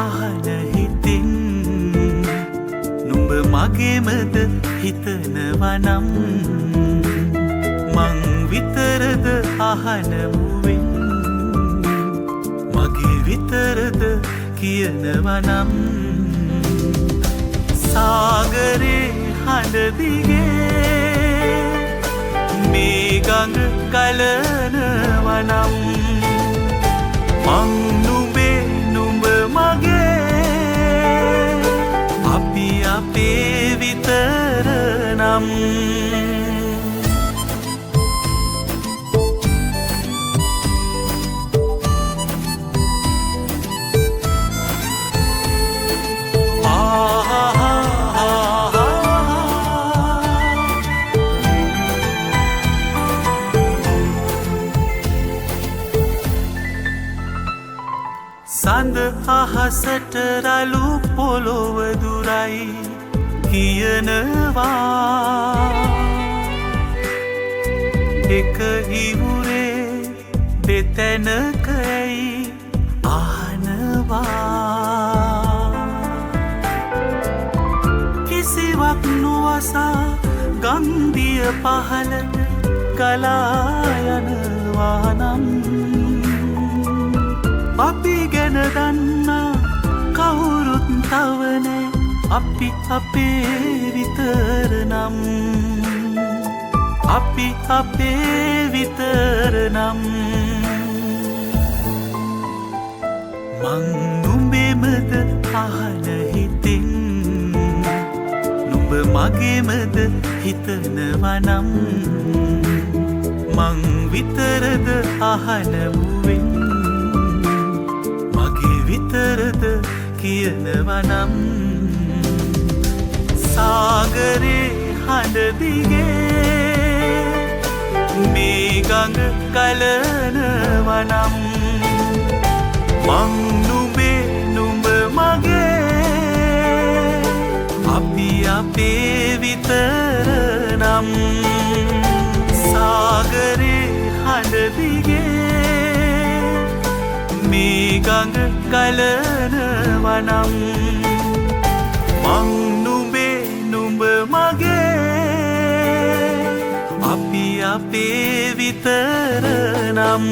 අහන හිතින් නුඹ මගේමද හිතනවනම් මං විතරද අහන මුවින් මගේ විතරද කියනවනම් සාගරේ හඬ දිගේ මේ ගඟ ගලනවනම් මං නුඹේ නුඹ මගේ අපි අපේ විතර නම් සඳ අහසට රළු පොළොව දුරයි කියනවා එක හිවුරේ දෙතැනකයි අහනවා කිසිවක් නොවසා ගන්දිය පහළට ගලා යනවා නම් අපි ගැන දන්නා කවුරුත් තවනේ අපි අපේ විතර නම් අපි අපේ විතර නම් මං නුඹෙමද අහන හිතින් නුඹ මගේමද හිතනවනම් මං විතරද අහන මුවින් විතරද කියනවනම් සාගරේ හඬ දිගේ මේ ගඟ ගලනවනම් මං නුඹේ නුඹ මගේ අපි අපේ විතර නම් සාගරේ හඬ දිගේ මේ ගඟ ගලනවනම් මං නුඹේ නුඹ මගේ අපි අපේ විතර නම්